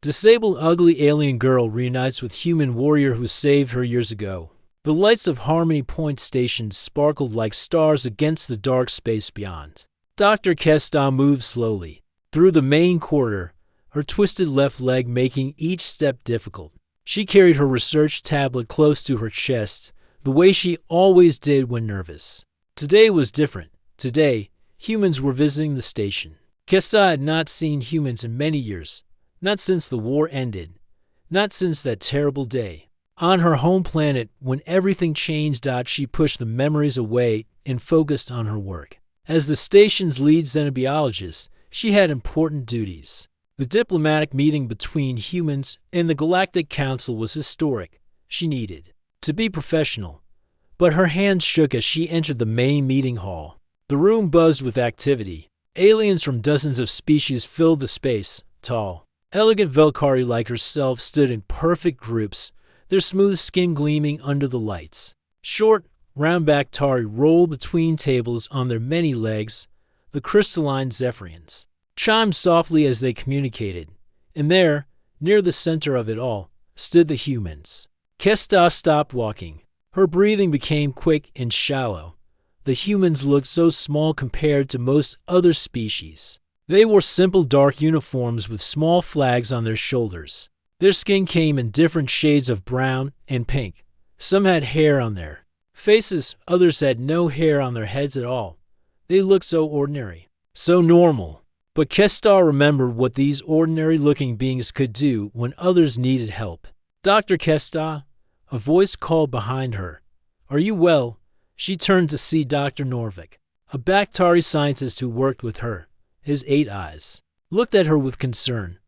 Disabled ugly alien girl reunites with human warrior who saved her years ago. The lights of Harmony Point Station sparkled like stars against the dark space beyond. Dr. Kesta moved slowly through the main corridor, her twisted left leg making each step difficult. She carried her research tablet close to her chest, the way she always did when nervous. Today was different. Today, humans were visiting the station. Kesta had not seen humans in many years, not since the war ended, not since that terrible day. On her home planet, when everything changed, she pushed the memories away and focused on her work. As the station's lead xenobiologist, she had important duties. The diplomatic meeting between humans and the Galactic Council was historic. She needed to be professional, but her hands shook as she entered the main meeting hall. The room buzzed with activity. Aliens from dozens of species filled the space. Tall, elegant Velkari like herself stood in perfect groups, their smooth skin gleaming under the lights. Short, round-backed Tari rolled between tables on their many legs. The crystalline Zephyrians chimed softly as they communicated, and there, near the center of it all, stood the humans. Kesta stopped walking. Her breathing became quick and shallow. The humans looked so small compared to most other species. They wore simple dark uniforms with small flags on their shoulders. Their skin came in different shades of brown and pink. Some had hair on their faces, others had no hair on their heads at all. They looked so ordinary, so normal. But Kestar remembered what these ordinary-looking beings could do when others needed help. Dr. Kestar, a voice called behind her. Are you well? She turned to see Dr. Norvik, a Bactari scientist who worked with her. His 8 eyes looked at her with concern.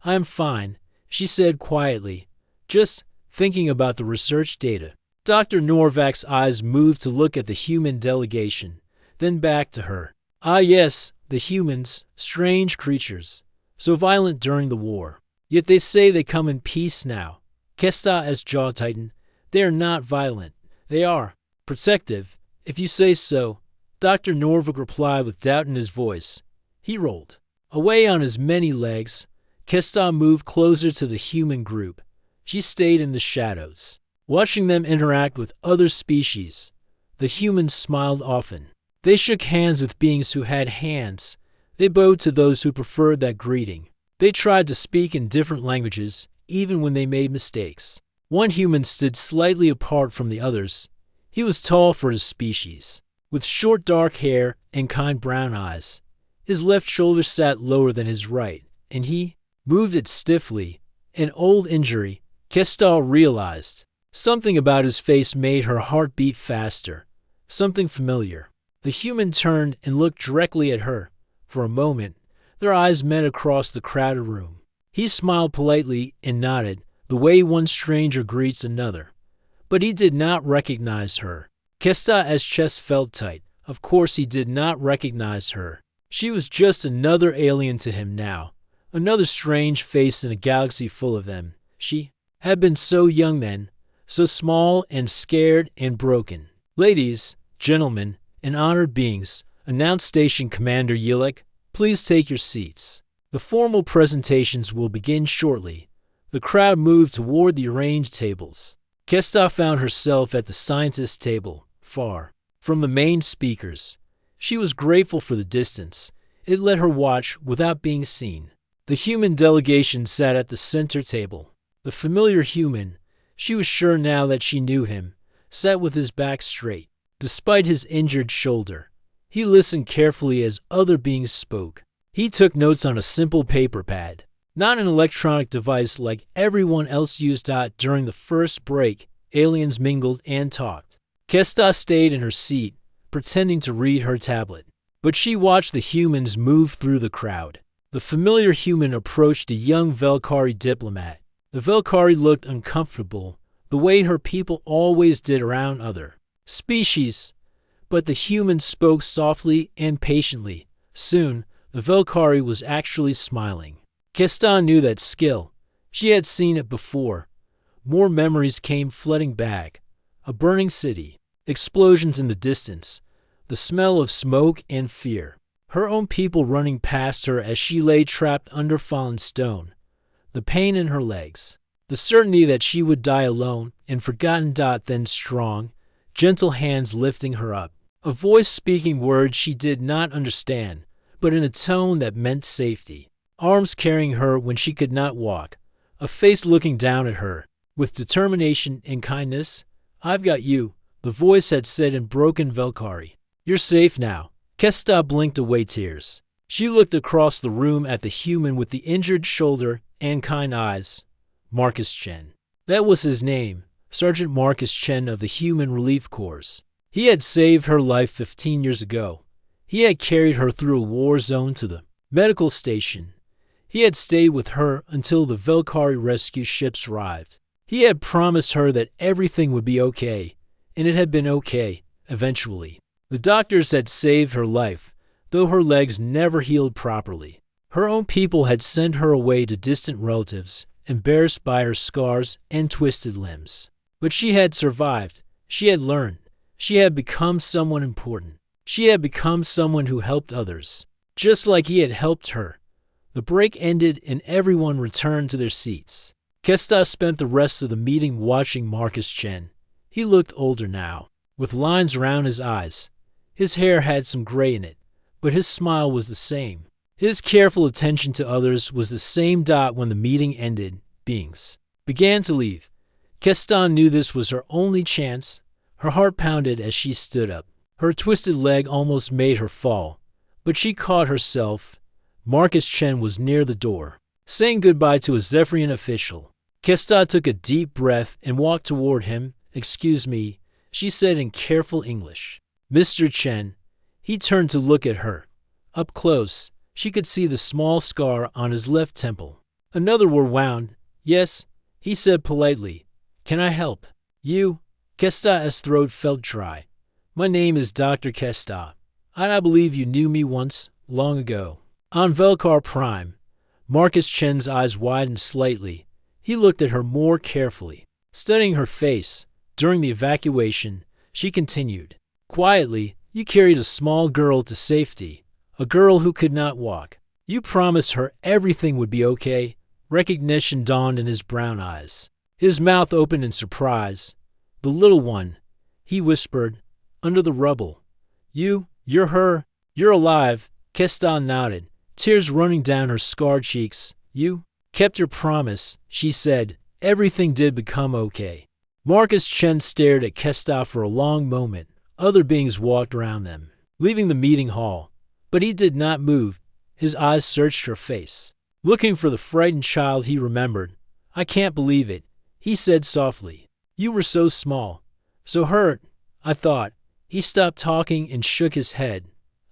I am fine, she said quietly, just thinking about the research data. Dr. Norvik's eyes moved to look at the human delegation, then back to her. Ah yes, the humans, strange creatures, so violent during the war. Yet they say they come in peace now. Kesta's jaw tightened. They are not violent. They are protective, if you say so, Dr. Norvik replied with doubt in his voice. He rolled away on his many legs. Kesta moved closer to the human group. She stayed in the shadows, watching them interact with other species. The humans smiled often. They shook hands with beings who had hands. They bowed to those who preferred that greeting. They tried to speak in different languages, even when they made mistakes. One human stood slightly apart from the others. He was tall for his species, with short dark hair and kind brown eyes. His left shoulder sat lower than his right, and he moved it stiffly. An old injury, Kestal realized. Something about his face made her heart beat faster. Something familiar. The human turned and looked directly at her. For a moment, their eyes met across the crowded room. He smiled politely and nodded, the way one stranger greets another. But he did not recognize her. Kesta's chest felt tight. Of course he did not recognize her. She was just another alien to him now. Another strange face in a galaxy full of them. She had been so young then, so small and scared and broken. Ladies, gentlemen, and honored beings, announced Station Commander Yilek, please take your seats. The formal presentations will begin shortly. The crowd moved toward the arranged tables. Kesta found herself at the scientist's table, far from the main speakers. She was grateful for the distance. It let her watch without being seen. The human delegation sat at the center table. The familiar human, she was sure now that she knew him, sat with his back straight. Despite his injured shoulder, he listened carefully as other beings spoke. He took notes on a simple paper pad, not an electronic device like everyone else used. During the first break, aliens mingled and talked. Kesta stayed in her seat, pretending to read her tablet. But she watched the humans move through the crowd. The familiar human approached a young Velkari diplomat. The Velkari looked uncomfortable, the way her people always did around other species. But the human spoke softly and patiently. Soon, the Velkari was actually smiling. Kesta knew that skill. She had seen it before. More memories came flooding back. A burning city, explosions in the distance, the smell of smoke and fear. Her own people running past her as she lay trapped under fallen stone. the pain in her legs, the certainty that she would die alone and forgotten. Then strong, gentle hands lifting her up, a voice speaking words she did not understand, but in a tone that meant safety, arms carrying her when she could not walk, a face looking down at her with determination and kindness. "I've got you," the voice had said in broken Velkari. "You're safe now." Kesta blinked away tears. She looked across the room at the human with the injured shoulder and kind eyes. Marcus Chen. That was his name, Sergeant Marcus Chen of the Human Relief Corps. He had saved her life 15 years ago. He had carried her through a war zone to the medical station. He had stayed with her until the Velkari rescue ships arrived. He had promised her that everything would be okay, and it had been okay, eventually. The doctors had saved her life, though her legs never healed properly. Her own people had sent her away to distant relatives, embarrassed by her scars and twisted limbs. But she had survived. She had learned. She had become someone important. She had become someone who helped others, just like he had helped her. The break ended and everyone returned to their seats. Kesta spent the rest of the meeting watching Marcus Chen. He looked older now, with lines around his eyes. His hair had some gray in it, but his smile was the same. His careful attention to others was the same. When the meeting ended, beings began to leave. Keston knew this was her only chance. Her heart pounded as she stood up. Her twisted leg almost made her fall, but she caught herself. Marcus Chen was near the door, saying goodbye to a Zephyrian official. Kesta took a deep breath and walked toward him. "Excuse me," she said in careful English. "Mr. Chen." He turned to look at her. Up close, she could see the small scar on his left temple. Another were wound. "Yes," he said politely. "Can I help you?" Kesta's throat felt dry. "My name is Dr. Kesta. I believe you knew me once, long ago." On Velkar Prime, Marcus Chen's eyes widened slightly. He looked at her more carefully, studying her face. During the evacuation, she continued. "Quietly, you carried a small girl to safety, a girl who could not walk. You promised her everything would be okay." Recognition dawned in his brown eyes. His mouth opened in surprise. "The little one," he whispered, "under the rubble. You're her. You're alive." Keston nodded, tears running down her scarred cheeks. "You kept your promise," she said. "Everything did become okay." Marcus Chen stared at Kesta for a long moment. Other beings walked around them, leaving the meeting hall. But he did not move. His eyes searched her face, looking for the frightened child he remembered. "I can't believe it," he said softly. "You were so small, so hurt, I thought." He stopped talking and shook his head.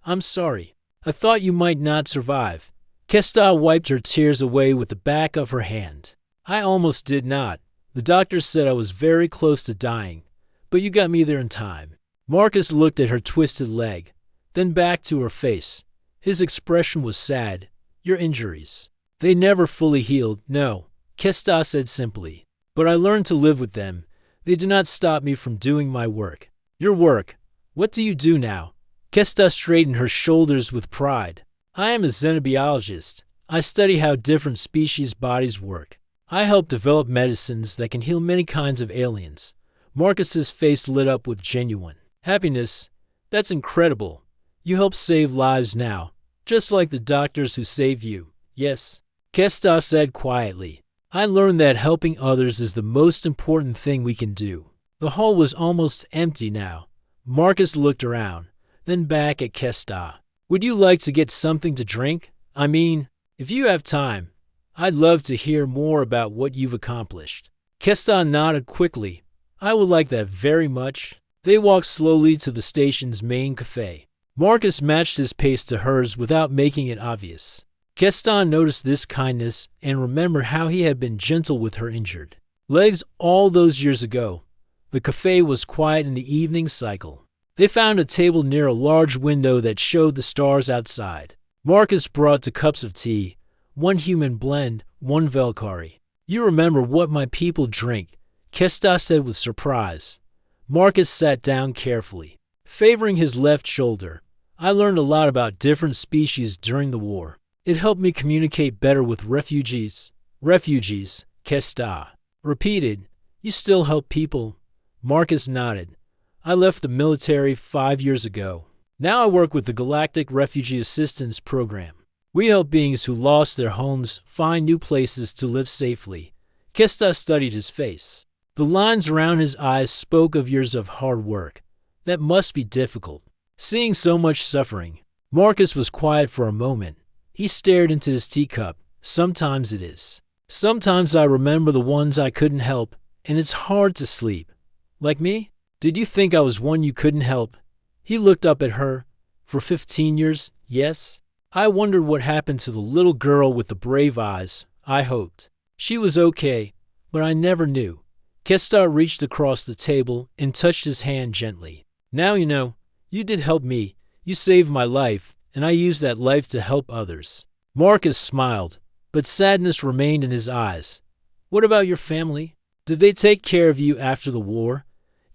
"I'm sorry. I thought you might not survive." Kesta wiped her tears away with the back of her hand. "I almost did not. The doctor said I was very close to dying, but you got me there in time." Marcus looked at her twisted leg, then back to her face. His expression was sad. "Your injuries, they never fully healed." "No," Kesta said simply. "But I learned to live with them. They do not stop me from doing my work." "Your work? What do you do now?" Kesta straightened her shoulders with pride. "I am a xenobiologist. I study how different species' bodies work. I help develop medicines that can heal many kinds of aliens." Marcus's face lit up with genuine happiness. "That's incredible. You help save lives now, just like the doctors who saved you." "Yes," Kesta said quietly. "I learned that helping others is the most important thing we can do." The hall was almost empty now. Marcus looked around, then back at Kesta. "Would you like to get something to drink? I mean, if you have time. I'd love to hear more about what you've accomplished." Kesta nodded quickly. "I would like that very much." They walked slowly to the station's main cafe. Marcus matched his pace to hers without making it obvious. Keston noticed this kindness and remembered how he had been gentle with her injured legs all those years ago. The cafe was quiet in the evening cycle. They found a table near a large window that showed the stars outside. Marcus brought 2 cups of tea, 1 human blend, 1 Velkari. "You remember what my people drink," Kesta said with surprise. Marcus sat down carefully, favoring his left shoulder. "I learned a lot about different species during the war. It helped me communicate better with refugees." Refugees, Kesta repeated. You still help people? Marcus nodded. I left the military 5 years ago. Now I work with the Galactic Refugee Assistance Program. We help beings who lost their homes find new places to live safely. Kesta studied his face. The lines around his eyes spoke of years of hard work. That must be difficult. Seeing so much suffering. Marcus was quiet for a moment. He stared into his teacup. Sometimes it is. Sometimes I remember the ones I couldn't help, and it's hard to sleep. Like me? Did you think I was one you couldn't help? He looked up at her. For 15 years, yes. I wondered what happened to the little girl with the brave eyes. I hoped. She was okay, but I never knew. Kesta reached across the table and touched his hand gently. Now you know. You did help me. You saved my life, and I used that life to help others. Marcus smiled, but sadness remained in his eyes. What about your family? Did they take care of you after the war?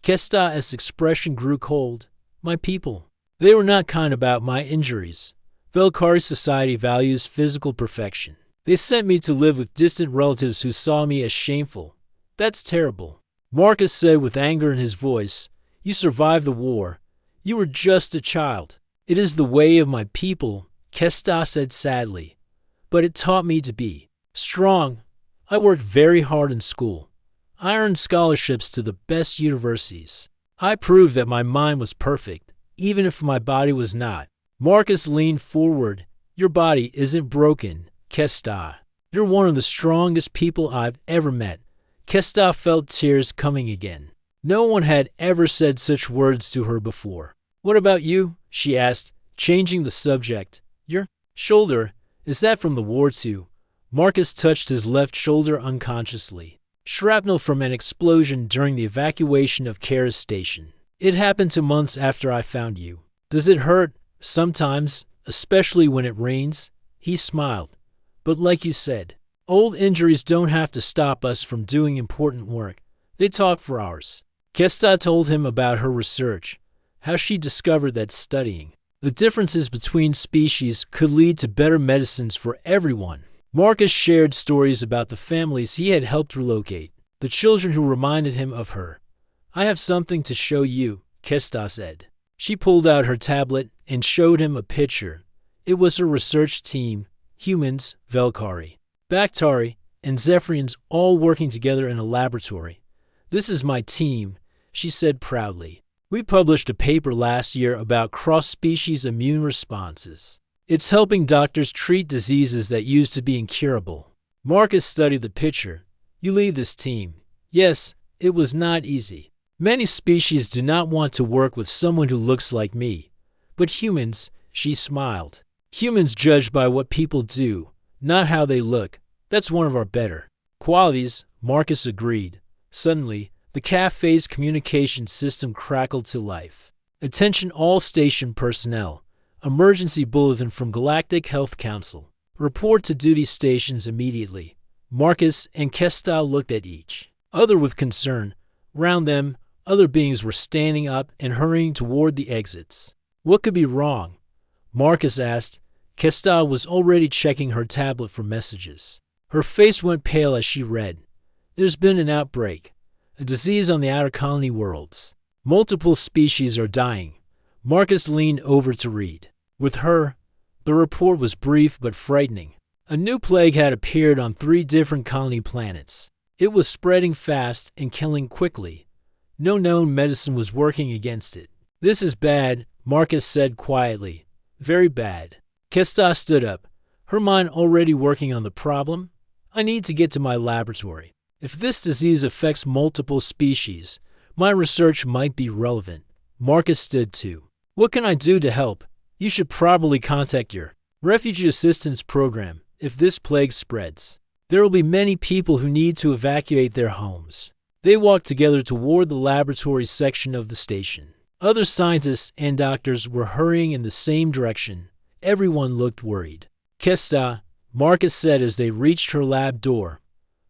Kesta's expression grew cold. My people. They were not kind about my injuries. Velkari society values physical perfection. They sent me to live with distant relatives who saw me as shameful. That's terrible. Marcus said with anger in his voice, You survived the war. You were just a child. It is the way of my people, Kesta said sadly. But it taught me to be strong. I worked very hard in school. I earned scholarships to the best universities. I proved that my mind was perfect, even if my body was not. Marcus leaned forward. Your body isn't broken, Kesta. You're one of the strongest people I've ever met. Kesta felt tears coming again. No one had ever said such words to her before. What about you? She asked, changing the subject. Your shoulder, is that from the war too? Marcus touched his left shoulder unconsciously. Shrapnel from an explosion during the evacuation of Kara's station. It happened 2 months after I found you. Does it hurt? Sometimes, especially when it rains. He smiled. But like you said, old injuries don't have to stop us from doing important work. They talk for hours. Kesta told him about her research, how she discovered that studying the differences between species could lead to better medicines for everyone. Marcus shared stories about the families he had helped relocate, the children who reminded him of her. I have something to show you, Kesta said. She pulled out her tablet and showed him a picture. It was her research team, humans, Velkari, Bactari, and Zephyrians all working together in a laboratory. This is my team, she said proudly. We published a paper last year about cross-species immune responses. It's helping doctors treat diseases that used to be incurable. Marcus studied the picture. You lead this team. Yes, it was not easy. Many species do not want to work with someone who looks like me. But humans, she smiled. Humans judge by what people do, not how they look. That's one of our better qualities, Marcus agreed. Suddenly, the cafe's communication system crackled to life. Attention all station personnel. Emergency bulletin from Galactic Health Council. Report to duty stations immediately. Marcus and Kesta looked at each other with concern. Round them, other beings were standing up and hurrying toward the exits. What could be wrong? Marcus asked. Kesta was already checking her tablet for messages. Her face went pale as she read. There's been an outbreak. A disease on the outer colony worlds. Multiple species are dying. Marcus leaned over to read. With her, the report was brief but frightening. A new plague had appeared on 3 different colony planets. It was spreading fast and killing quickly. No known medicine was working against it. This is bad, Marcus said quietly. Very bad. Kesta stood up, her mind already working on the problem. I need to get to my laboratory. If this disease affects multiple species, my research might be relevant. Marcus stood too. What can I do to help? You should probably contact your refugee assistance program if this plague spreads. There will be many people who need to evacuate their homes. They walked together toward the laboratory section of the station. Other scientists and doctors were hurrying in the same direction. Everyone looked worried. Kesta, Marcus said as they reached her lab door.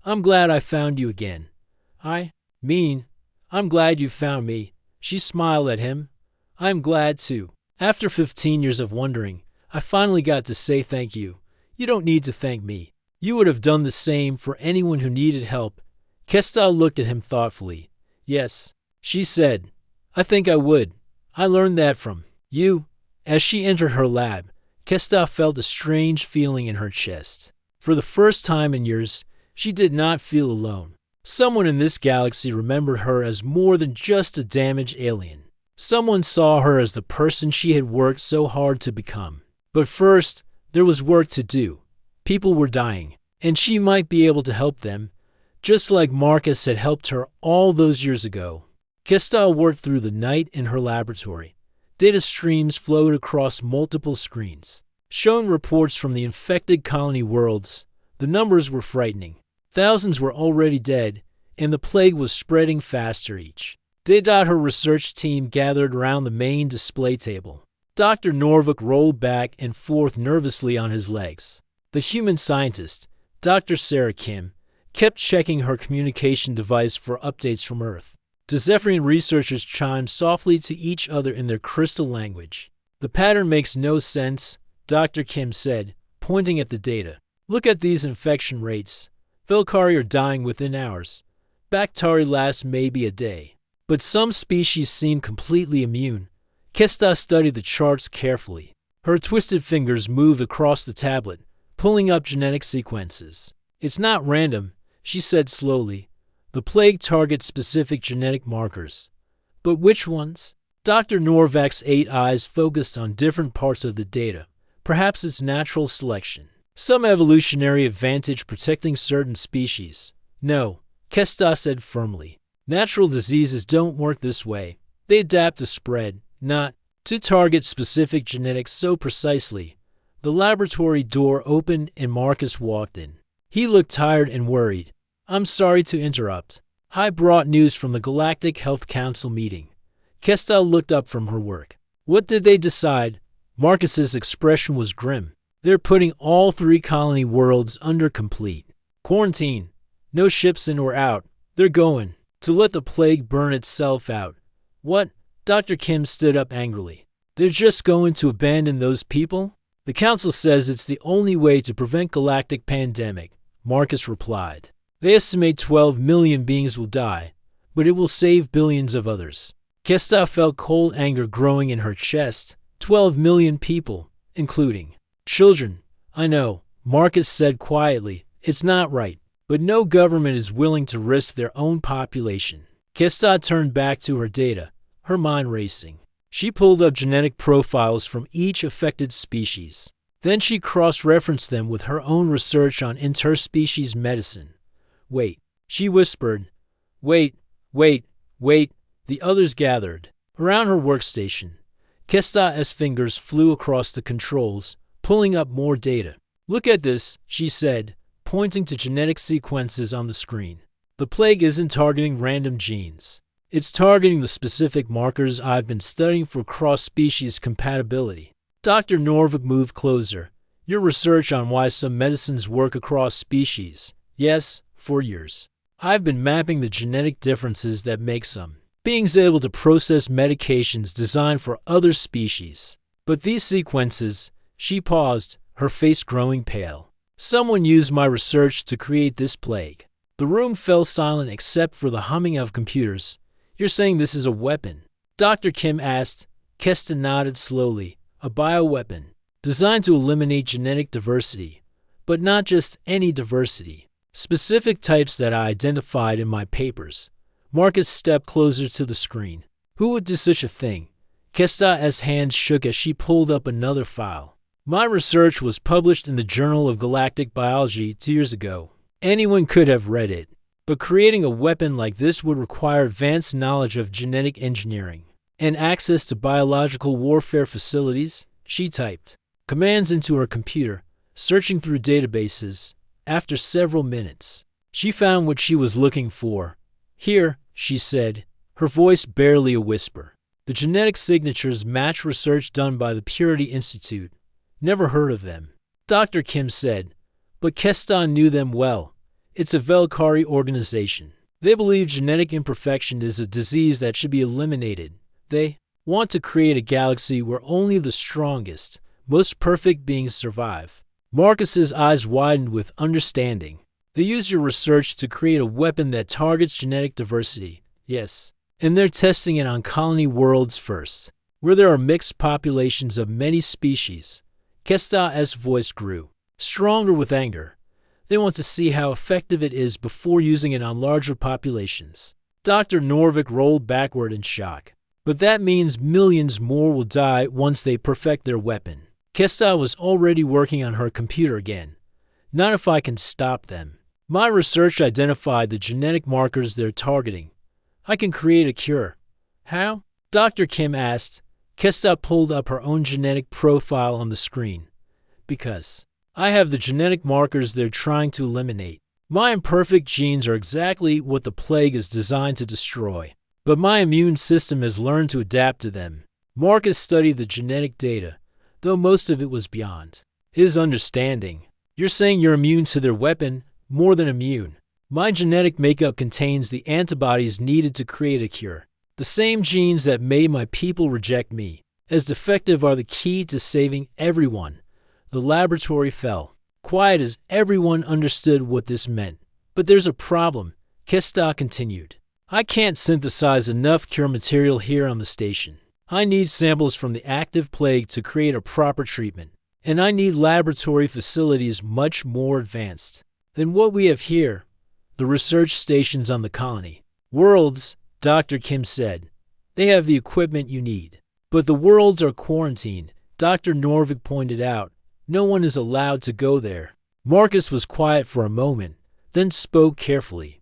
I'm glad I found you again. I'm glad you found me. She smiled at him. I'm glad too. After 15 years of wondering, I finally got to say thank you. You don't need to thank me. You would have done the same for anyone who needed help. Kestal looked at him thoughtfully. Yes, she said. I think I would. I learned that from you. As she entered her lab, Kestal felt a strange feeling in her chest. For the first time in years, she did not feel alone. Someone in this galaxy remembered her as more than just a damaged alien. Someone saw her as the person she had worked so hard to become. But first, there was work to do. People were dying, and she might be able to help them, just like Marcus had helped her all those years ago. Kestal worked through the night in her laboratory. Data streams flowed across multiple screens, showing reports from the infected colony worlds. The numbers were frightening. Thousands were already dead, and the plague was spreading faster each day. Her research team gathered around the main display table. Dr. Norvik rolled back and forth nervously on his legs. The human scientist, Dr. Sarah Kim, kept checking her communication device for updates from Earth. The Zephyrian researchers chimed softly to each other in their crystal language. The pattern makes no sense, Dr. Kim said, pointing at the data. Look at these infection rates. Velkari are dying within hours. Bactari last maybe a day. But some species seem completely immune. Kestal studied the charts carefully. Her twisted fingers moved across the tablet, pulling up genetic sequences. It's not random, she said slowly. The plague targets specific genetic markers. But which ones? Dr. Norvik's 8 eyes focused on different parts of the data. Perhaps it's natural selection. Some evolutionary advantage protecting certain species. No, Kestal said firmly. Natural diseases don't work this way. They adapt to spread, not to target specific genetics so precisely. The laboratory door opened and Marcus walked in. He looked tired and worried. I'm sorry to interrupt. I brought news from the Galactic Health Council meeting. Kestal looked up from her work. What did they decide? Marcus's expression was grim. They're putting all 3 colony worlds under complete quarantine. No ships in or out. They're going to let the plague burn itself out. What? Dr. Kim stood up angrily. They're just going to abandon those people? The council says it's the only way to prevent galactic pandemic, Marcus replied. They estimate 12 million beings will die, but it will save billions of others. Kestal felt cold anger growing in her chest. 12 million people, including children. I know, Marcus said quietly. It's not right, but no government is willing to risk their own population. Kestal turned back to her data, her mind racing. She pulled up genetic profiles from each affected species. Then she cross-referenced them with her own research on interspecies medicine. Wait, she whispered. Wait. The others gathered around her workstation. Kestal's fingers flew across the controls, pulling up more data. Look at this, she said, pointing to genetic sequences on the screen. The plague isn't targeting random genes. It's targeting the specific markers I've been studying for cross-species compatibility. Dr. Norvik moved closer. Your research on why some medicines work across species. Yes, for years. I've been mapping the genetic differences that make some beings able to process medications designed for other species. But these sequences, she paused, her face growing pale. Someone used my research to create this plague. The room fell silent except for the humming of computers. You're saying this is a weapon? Dr. Kim asked. Kestal nodded slowly. A bioweapon, designed to eliminate genetic diversity. But not just any diversity. Specific types that I identified in my papers. Marcus stepped closer to the screen. Who would do such a thing? Kestal's hands shook as she pulled up another file. My research was published in the Journal of Galactic Biology 2 years ago. Anyone could have read it. But creating a weapon like this would require advanced knowledge of genetic engineering and access to biological warfare facilities, she typed commands into her computer, searching through databases. After several minutes, she found what she was looking for. Here, she said, her voice barely a whisper. The genetic signatures match research done by the Purity Institute. Never heard of them. Dr. Kim said, but Kestal knew them well. It's a Velkari organization. They believe genetic imperfection is a disease that should be eliminated. They want to create a galaxy where only the strongest, most perfect beings survive. Marcus's eyes widened with understanding. They used your research to create a weapon that targets genetic diversity. Yes. And they're testing it on colony worlds first, where there are mixed populations of many species. Kesta's voice grew, stronger with anger. They want to see how effective it is before using it on larger populations. Dr. Norvik rolled backward in shock. But that means millions more will die once they perfect their weapon. Kesta was already working on her computer again. Not if I can stop them. My research identified the genetic markers they're targeting. I can create a cure. How? Dr. Kim asked. Kesta pulled up her own genetic profile on the screen. Because I have the genetic markers they're trying to eliminate. My imperfect genes are exactly what the plague is designed to destroy. But my immune system has learned to adapt to them. Marcus studied the genetic data, though most of it was beyond his understanding. You're saying you're immune to their weapon, more than immune. My genetic makeup contains the antibodies needed to create a cure. The same genes that made my people reject me. As defective are the key to saving everyone. The laboratory fell, quiet as everyone understood what this meant. But there's a problem, Kesta continued. I can't synthesize enough cure material here on the station. I need samples from the active plague to create a proper treatment. And I need laboratory facilities much more advanced than what we have here. The research stations on the colony. Worlds, Dr. Kim said. They have the equipment you need. But the worlds are quarantined, Dr. Norvik pointed out. No one is allowed to go there. Marcus was quiet for a moment, then spoke carefully.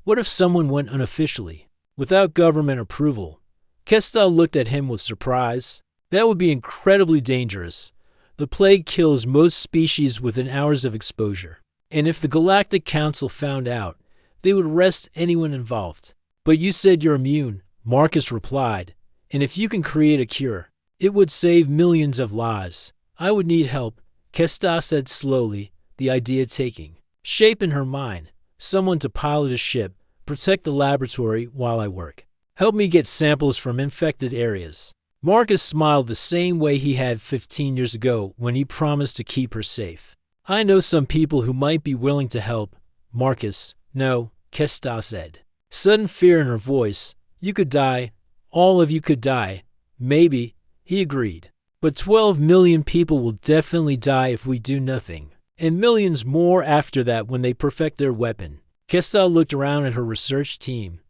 What if someone went unofficially, without government approval? Kesta looked at him with surprise. That would be incredibly dangerous. The plague kills most species within hours of exposure. And if the Galactic Council found out, they would arrest anyone involved. But you said you're immune, Marcus replied. And if you can create a cure, it would save millions of lives. I would need help, Kesta said slowly, the idea taking shape in her mind. Someone to pilot a ship, protect the laboratory while I work. Help me get samples from infected areas. Marcus smiled the same way he had 15 years ago when he promised to keep her safe. I know some people who might be willing to help. Marcus, no, Kesta said. Sudden fear in her voice. You could die. All of you could die. Maybe, he agreed. But 12 million people will definitely die if we do nothing. And millions more after that when they perfect their weapon. Kesta looked around at her research team.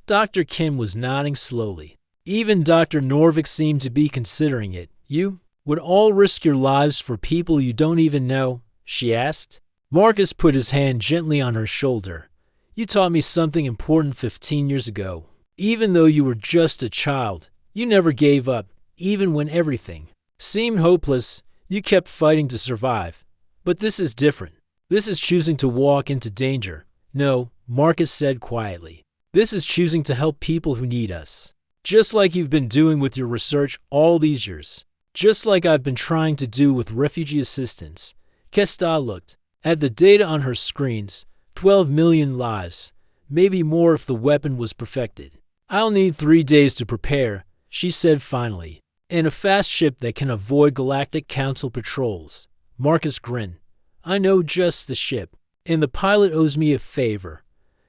Dr. Kim was nodding slowly. Even Dr. Norvik seemed to be considering it. You would all risk your lives for people you don't even know? She asked. Marcus put his hand gently on her shoulder. You taught me something important 15 years ago. Even though you were just a child, you never gave up, even when everything seemed hopeless. You kept fighting to survive. But this is different. This is choosing to walk into danger. No, Marcus said quietly. This is choosing to help people who need us. Just like you've been doing with your research all these years. Just like I've been trying to do with refugee assistance. Kesta looked at the data on her screens. 12 million lives. Maybe more if the weapon was perfected. I'll need 3 days to prepare, she said finally. And a fast ship that can avoid Galactic Council patrols. Marcus grinned. I know just the ship. And the pilot owes me a favor.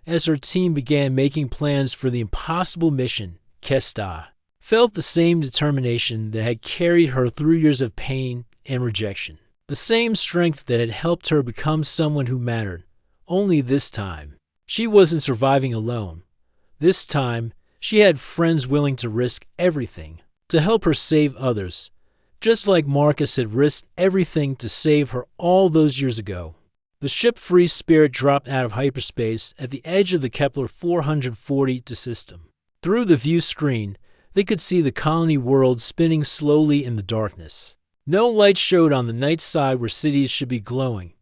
As her team began making plans for the impossible mission, Kesta felt the same determination that had carried her through years of pain and rejection. The same strength that had helped her become someone who mattered. Only this time, she wasn't surviving alone. This time, she had friends willing to risk everything to help her save others, just like Marcus had risked everything to save her all those years ago. The ship Free Spirit dropped out of hyperspace at the edge of the Kepler 440 system. Through the view screen, they could see the colony world spinning slowly in the darkness. No light showed on the night side where cities should be glowing.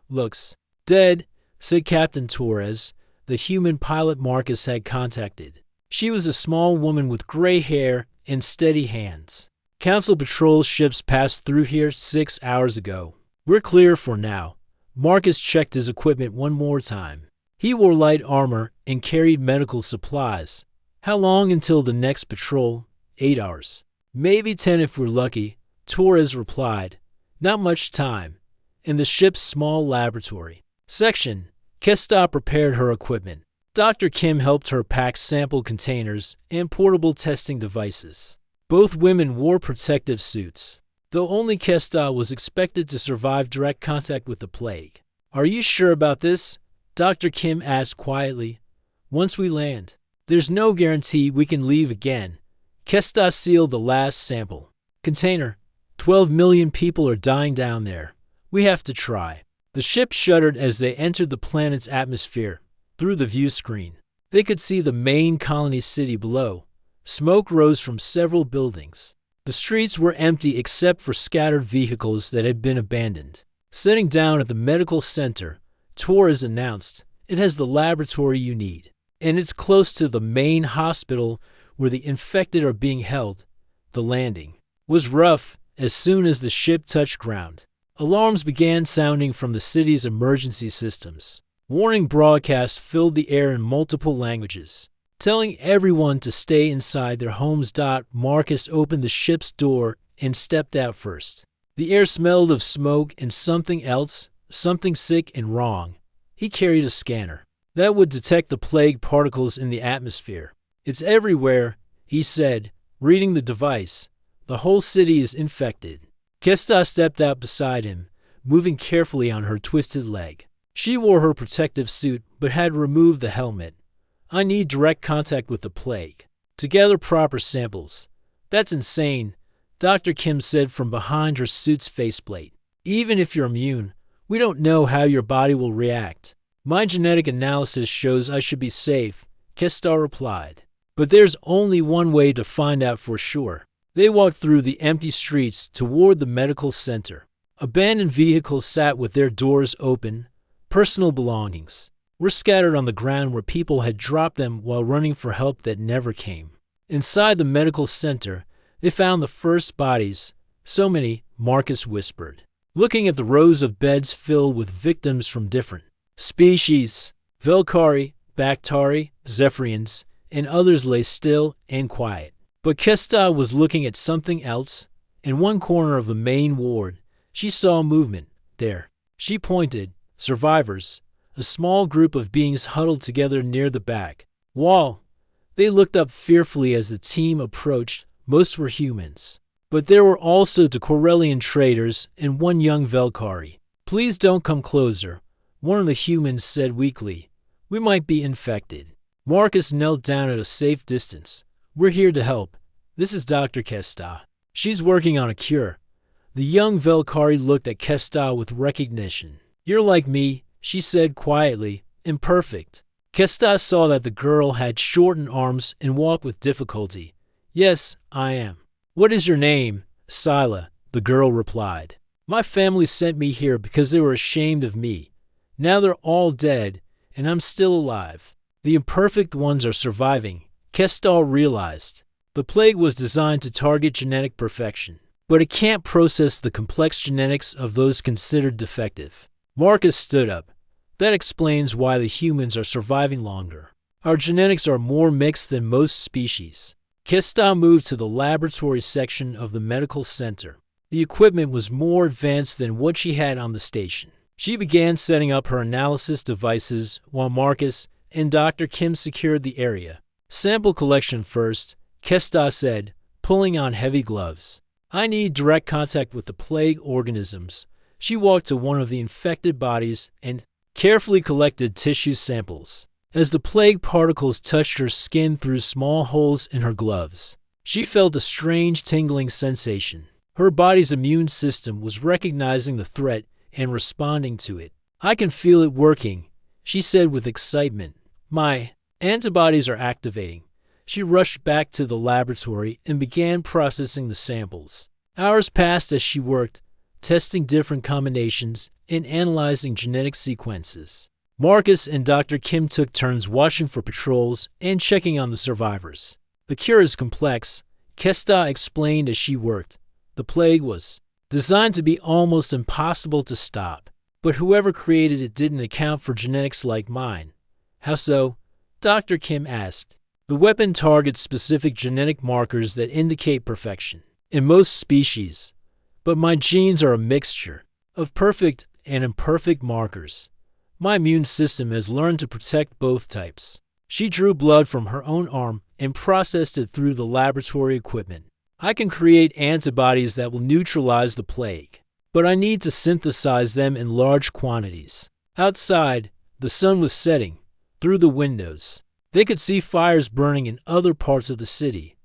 Looks dead, said Captain Torres, the human pilot Marcus had contacted. She was a small woman with gray hair and steady hands. Council patrol ships passed through here 6 hours ago. We're clear for now. Marcus checked his equipment one more time. He wore light armor and carried medical supplies. How long until the next patrol? 8 hours. Maybe 10 if we're lucky, Torres replied. Not much time. in the ship's small laboratory section, Kesta prepared her equipment. Dr. Kim helped her pack sample containers and portable testing devices. Both women wore protective suits, though only Kesta was expected to survive direct contact with the plague. "Are you sure about this?" Dr. Kim asked quietly. "Once we land, there's no guarantee we can leave again." Kesta sealed the last sample container. 12 million people are dying down there. We have to try. The ship shuddered as they entered the planet's atmosphere. Through the view screen, they could see the main colony city below. Smoke rose from several buildings. The streets were empty except for scattered vehicles that had been abandoned. Sitting down at the medical center, Torres announced, "It has the laboratory you need, and it's close to the main hospital where the infected are being held." The landing was rough. As soon as the ship touched ground, alarms began sounding from the city's emergency systems. Warning broadcasts filled the air in multiple languages, telling everyone to stay inside their homes. Marcus opened the ship's door and stepped out first. The air smelled of smoke and something else, something sick and wrong. He carried a scanner that would detect the plague particles in the atmosphere. "It's everywhere," he said, reading the device. "The whole city is infected." Kesta stepped out beside him, moving carefully on her twisted leg. She wore her protective suit but had removed the helmet. "I need direct contact with the plague to gather proper samples." "That's insane," Dr. Kim said from behind her suit's faceplate. "Even if you're immune, we don't know how your body will react." "My genetic analysis shows I should be safe," Kesta replied. "But there's only one way to find out for sure." They walked through the empty streets toward the medical center. Abandoned vehicles sat with their doors open. Personal belongings were scattered on the ground where people had dropped them while running for help that never came. Inside the medical center, they found the first bodies. "So many," Marcus whispered, looking at the rows of beds filled with victims from different species. Velkari, Bactari, Zephyrians, and others lay still and quiet. But Kesta was looking at something else. In one corner of the main ward, she saw movement. There, she pointed. Survivors, a small group of beings huddled together near the back wall. They looked up fearfully as the team approached. Most were humans, but there were also Corellian traders and one young Velkari. "Please don't come closer," one of the humans said weakly. "We might be infected." Marcus knelt down at a safe distance. "We're here to help. This is Dr. Kesta. She's working on a cure." The young Velkari looked at Kesta with recognition. "You're like me," she said quietly, "imperfect." Kesta saw that the girl had shortened arms and walked with difficulty. "Yes, I am." "What is your name?" "Sila," the girl replied. "My family sent me here because they were ashamed of me. Now they're all dead, and I'm still alive. The imperfect ones are surviving," Kesta realized. The plague was designed to target genetic perfection, but it can't process the complex genetics of those considered defective. Marcus stood up. "That explains why the humans are surviving longer. Our genetics are more mixed than most species." Kesta moved to the laboratory section of the medical center. The equipment was more advanced than what she had on the station. She began setting up her analysis devices while Marcus and Dr. Kim secured the area. "Sample collection first," Kesta said, pulling on heavy gloves. "I need direct contact with the plague organisms." She walked to one of the infected bodies and carefully collected tissue samples. As the plague particles touched her skin through small holes in her gloves, she felt a strange tingling sensation. Her body's immune system was recognizing the threat and responding to it. "I can feel it working," she said with excitement. "My antibodies are activating." She rushed back to the laboratory and began processing the samples. Hours passed as she worked, testing different combinations and analyzing genetic sequences. Marcus and Dr. Kim took turns watching for patrols and checking on the survivors. "The cure is complex," Kesta explained as she worked. "The plague was designed to be almost impossible to stop, but whoever created it didn't account for genetics like mine." "How so?" Dr. Kim asked. "The weapon targets specific genetic markers that indicate perfection in most species, but my genes are a mixture of perfect and imperfect markers. My immune system has learned to protect both types. She drew blood from her own arm and processed it through the laboratory equipment. I can create antibodies that will neutralize the plague, but I need to synthesize them in large quantities. Outside, the sun was setting. Through the windows, they could see fires burning in other parts of the city.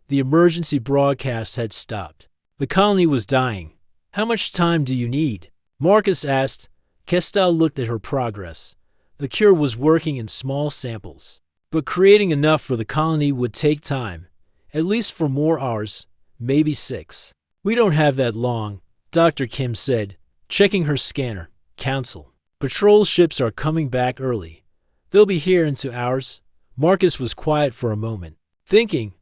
The emergency broadcast had stopped. The colony was dying. How much time do you need? Marcus asked. Kestal looked at her progress. The cure was working in small samples, but creating enough for the colony would take time, at least for more hours, maybe 6. We don't have that long, Dr. Kim said, checking her scanner. Council. Patrol ships are coming back early. They'll be here in 2 hours. Marcus was quiet for a moment, thinking,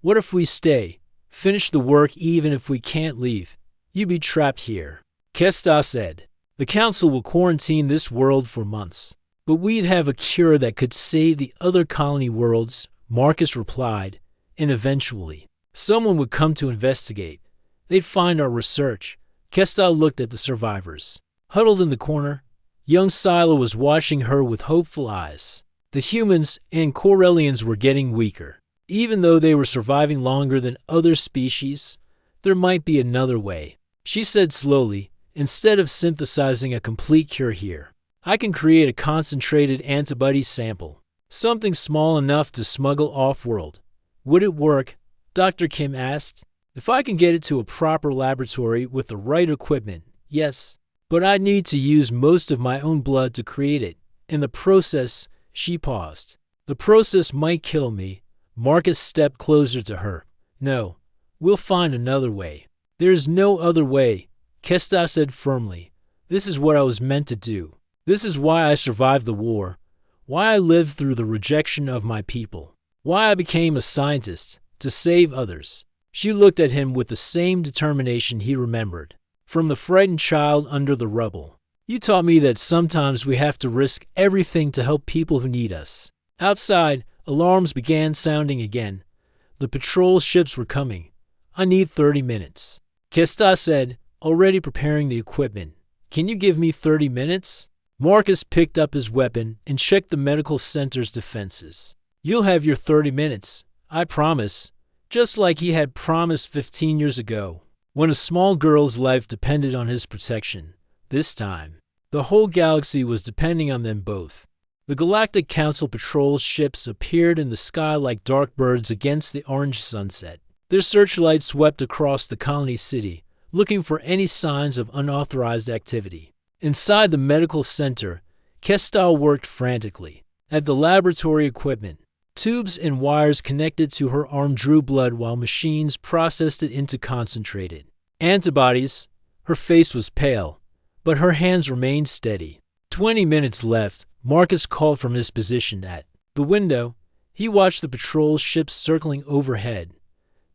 what if we stay, finish the work even if we can't leave? You'd be trapped here. Kestal said, the council will quarantine this world for months, but we'd have a cure that could save the other colony worlds, Marcus replied, and eventually, someone would come to investigate. They'd find our research. Kestal looked at the survivors. Huddled in the corner, young Scylla was watching her with hopeful eyes. The humans and Corellians were getting weaker. Even though they were surviving longer than other species, there might be another way. She said slowly, instead of synthesizing a complete cure here, I can create a concentrated antibody sample, something small enough to smuggle off-world. Would it work? Dr. Kim asked. If I can get it to a proper laboratory with the right equipment, yes. But I'd need to use most of my own blood to create it. In the process, she paused. The process might kill me. Marcus stepped closer to her. No, we'll find another way. There is no other way, Kestal said firmly. This is what I was meant to do. This is why I survived the war, why I lived through the rejection of my people, why I became a scientist, to save others. She looked at him with the same determination he remembered, from the frightened child under the rubble. You taught me that sometimes we have to risk everything to help people who need us. Outside, alarms began sounding again. The patrol ships were coming. I need 30 minutes. Kestal said, already preparing the equipment. Can you give me 30 minutes? Marcus picked up his weapon and checked the medical center's defenses. You'll have your 30 minutes, I promise, just like he had promised 15 years ago, when a small girl's life depended on his protection. This time, the whole galaxy was depending on them both. The Galactic Council patrol ships appeared in the sky like dark birds against the orange sunset. Their searchlights swept across the colony city, looking for any signs of unauthorized activity. Inside the medical center, Kestal worked frantically. At the laboratory equipment, tubes and wires connected to her arm drew blood while machines processed it into concentrated antibodies. Her face was pale, but her hands remained steady. 20 minutes left. Marcus called from his position at the window. He watched the patrol ships circling overhead.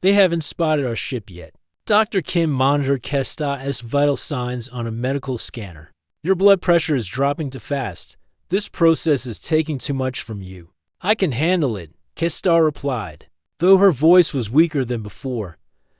They haven't spotted our ship yet. Dr. Kim monitored Kestal's vital signs on a medical scanner. Your blood pressure is dropping too fast. This process is taking too much from you. I can handle it, Kestal replied. Though her voice was weaker than before,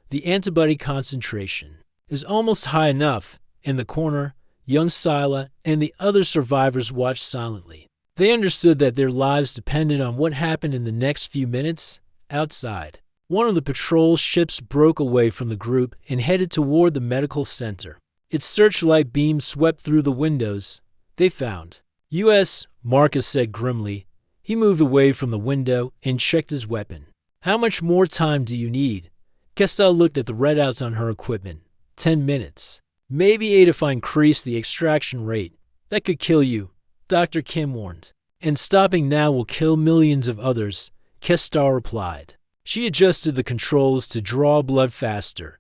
the antibody concentration is almost high enough. In the corner, young Scylla and the other survivors watched silently. They understood that their lives depended on what happened in the next few minutes. Outside, one of the patrol ships broke away from the group and headed toward the medical center. Its searchlight beams swept through the windows. They found U.S., Marcus said grimly. He moved away from the window and checked his weapon. How much more time do you need? Kestal looked at the readouts on her equipment. 10 minutes. Maybe 8 if I increase the extraction rate. That could kill you, Dr. Kim warned. And stopping now will kill millions of others, Kestal replied. She adjusted the controls to draw blood faster.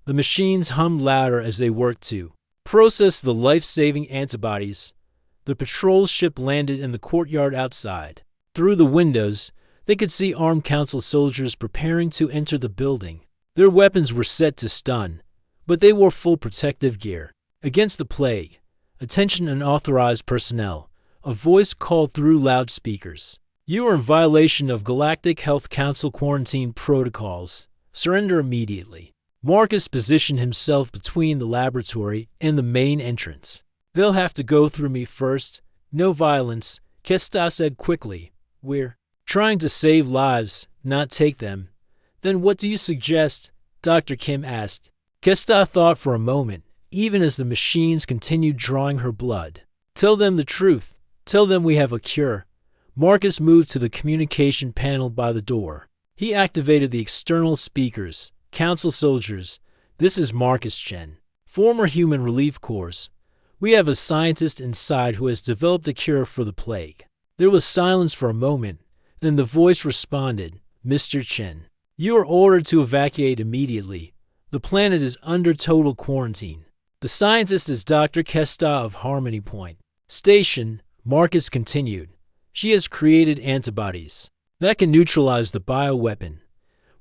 The machines hummed louder as they worked to process the life-saving antibodies. The patrol ship landed in the courtyard outside. Through the windows, they could see armed council soldiers preparing to enter the building. Their weapons were set to stun, but they wore full protective gear. Against the plague, attention unauthorized personnel, a voice called through loudspeakers. You are in violation of Galactic Health Council quarantine protocols. Surrender immediately. Marcus positioned himself between the laboratory and the main entrance. They'll have to go through me first. No violence, Kesta said quickly. We're trying to save lives, not take them. Then what do you suggest? Dr. Kim asked. Kesta thought for a moment, even as the machines continued drawing her blood. Tell them the truth. Tell them we have a cure. Marcus moved to the communication panel by the door. He activated the external speakers. Council soldiers, this is Marcus Chen, former Human Relief Corps. We have a scientist inside who has developed a cure for the plague. There was silence for a moment. Then the voice responded, Mr. Chen, you are ordered to evacuate immediately. The planet is under total quarantine. The scientist is Dr. Kesta of Harmony Point Station, Marcus continued. She has created antibodies that can neutralize the bioweapon.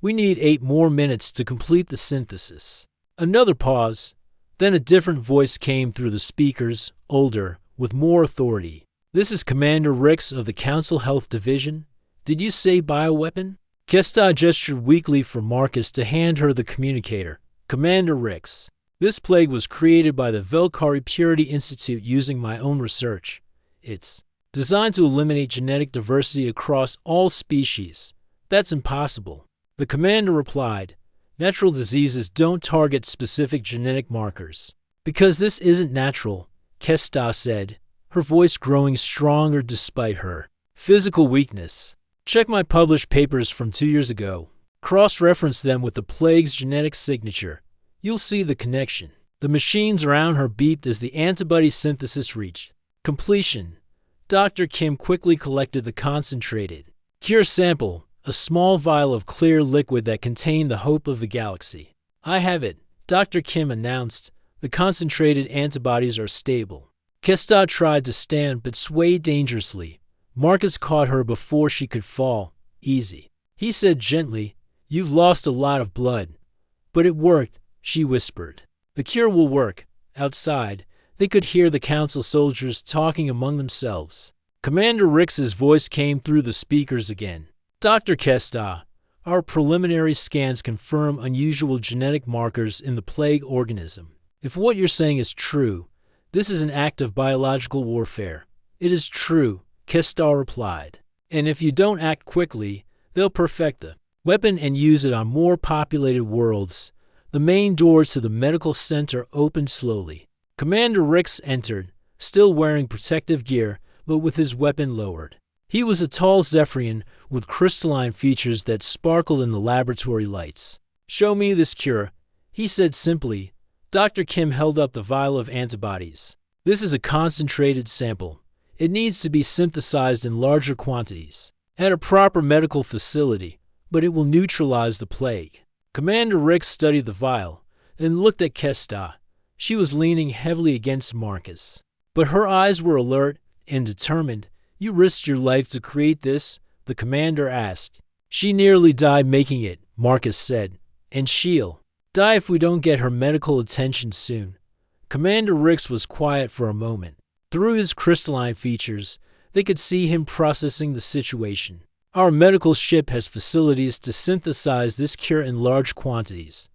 We need 8 more minutes to complete the synthesis. Another pause. Then a different voice came through the speakers, older, with more authority. This is Commander Rix of the Council Health Division. Did you say bioweapon? Kesta gestured weakly for Marcus to hand her the communicator. Commander Rix, this plague was created by the Velkari Purity Institute using my own research. It's designed to eliminate genetic diversity across all species. That's impossible. The commander replied, natural diseases don't target specific genetic markers. Because this isn't natural, Kesta said, her voice growing stronger despite her physical weakness. Check my published papers from 2 years ago. Cross-reference them with the plague's genetic signature. You'll see the connection. The machines around her beeped as the antibody synthesis reached completion. Dr. Kim quickly collected the concentrated cure sample, a small vial of clear liquid that contained the hope of the galaxy. I have it, Dr. Kim announced. The concentrated antibodies are stable. Kesta tried to stand but swayed dangerously. Marcus caught her before she could fall. Easy. He said gently, you've lost a lot of blood. But it worked, she whispered. The cure will work. Outside, they could hear the council soldiers talking among themselves. Commander Rix's voice came through the speakers again. Dr. Kesta, our preliminary scans confirm unusual genetic markers in the plague organism. If what you're saying is true, this is an act of biological warfare. It is true, Kesta replied. And if you don't act quickly, they'll perfect the weapon and use it on more populated worlds. The main doors to the medical center opened slowly. Commander Rix entered, still wearing protective gear, but with his weapon lowered. He was a tall Zephyrian with crystalline features that sparkled in the laboratory lights. Show me this cure, he said simply. Dr. Kim held up the vial of antibodies. This is a concentrated sample. It needs to be synthesized in larger quantities, at a proper medical facility, but it will neutralize the plague. Commander Rix studied the vial, then looked at Kesta. She was leaning heavily against Marcus, but her eyes were alert and determined. You risked your life to create this? The commander asked. She nearly died making it, Marcus said, and she'll die if we don't get her medical attention soon. Commander Rix was quiet for a moment. Through his crystalline features, they could see him processing the situation. Our medical ship has facilities to synthesize this cure in large quantities.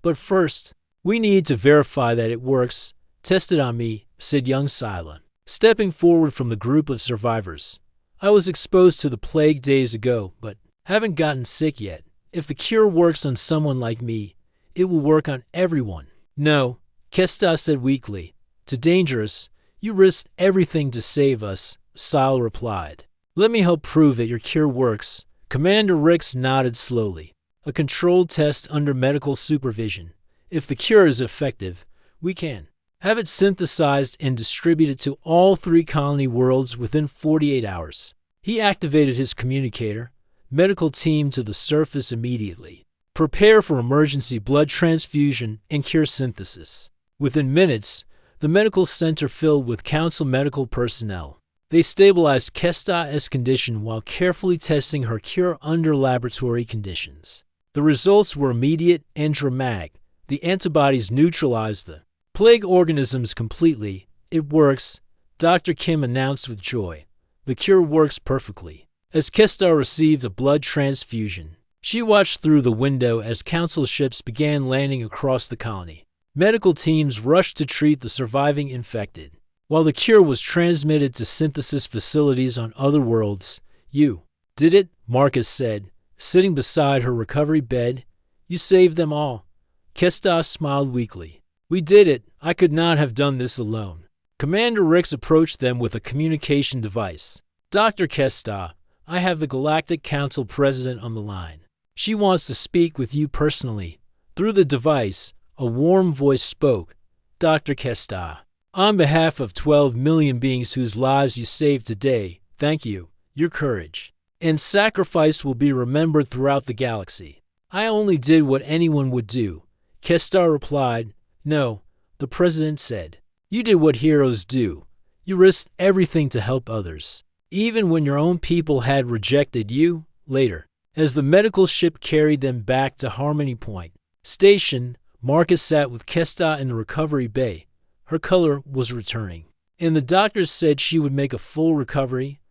But first, we need to verify that it works. Test it on me, said young Sila, stepping forward from the group of survivors. I was exposed to the plague days ago, but haven't gotten sick yet. If the cure works on someone like me, it will work on everyone. No, Kesta said weakly. Too dangerous. You risked everything to save us, Sila replied. Let me help prove that your cure works. Commander Rix nodded slowly. A controlled test under medical supervision. If the cure is effective, we can have it synthesized and distributed to all 3 colony worlds within 48 hours. He activated his communicator. Medical team to the surface immediately. Prepare for emergency blood transfusion and cure synthesis. Within minutes, the medical center filled with council medical personnel. They stabilized Kesta's condition while carefully testing her cure under laboratory conditions. The results were immediate and dramatic. The antibodies neutralized the plague organisms completely. It works, Dr. Kim announced with joy. The cure works perfectly. As Kesta received a blood transfusion, she watched through the window as council ships began landing across the colony. Medical teams rushed to treat the surviving infected, while the cure was transmitted to synthesis facilities on other worlds. You did it, Marcus said, sitting beside her recovery bed. You saved them all. Kestas smiled weakly. We did it. I could not have done this alone. Commander Rix approached them with a communication device. Dr. Kestas, I have the Galactic Council President on the line. She wants to speak with you personally. Through the device, a warm voice spoke. Dr. Kestas, on behalf of 12 million beings whose lives you saved today, thank you. Your courage and sacrifice will be remembered throughout the galaxy. I only did what anyone would do. Kestas replied. No, the president said. You did what heroes do. You risked everything to help others, even when your own people had rejected you. Later, as the medical ship carried them back to Harmony Point Station, Marcus sat with Kestas in the recovery bay. Her color was returning, and the doctors said she would make a full recovery.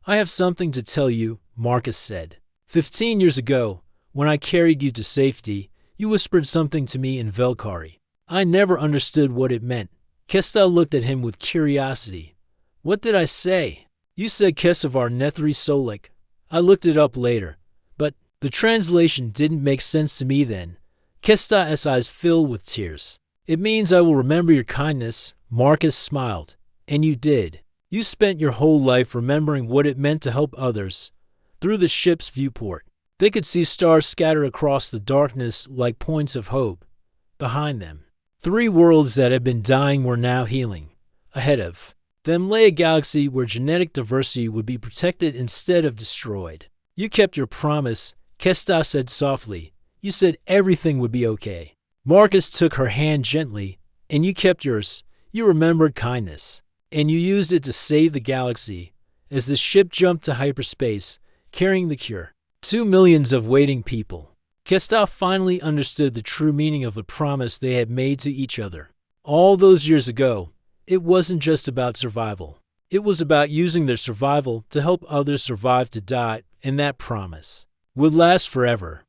I have something to tell you, Marcus said. 15 years ago, when I carried you to safety, you whispered something to me in Velkari. I never understood what it meant. Kestas looked at him with curiosity. What did I say? You said Kesavar Nethri Solik. I looked it up later, but the translation didn't make sense to me then. Kestas' eyes filled with tears. It means I will remember your kindness, Marcus smiled. And you did. You spent your whole life remembering what it meant to help others. Through the ship's viewport, they could see stars scattered across the darkness like points of hope. Behind them, 3 worlds that had been dying were now healing. Ahead of them lay a galaxy where genetic diversity would be protected instead of destroyed. You kept your promise, Kestas said softly. You said everything would be okay. Marcus took her hand gently, and you kept yours. You remembered kindness, and you used it to save the galaxy. As the ship jumped to hyperspace, carrying the cure, 2 millions of waiting people. Kestas finally understood the true meaning of the promise they had made to each other. All those years ago, it wasn't just about survival. It was about using their survival to help others survive to die, and that promise would last forever.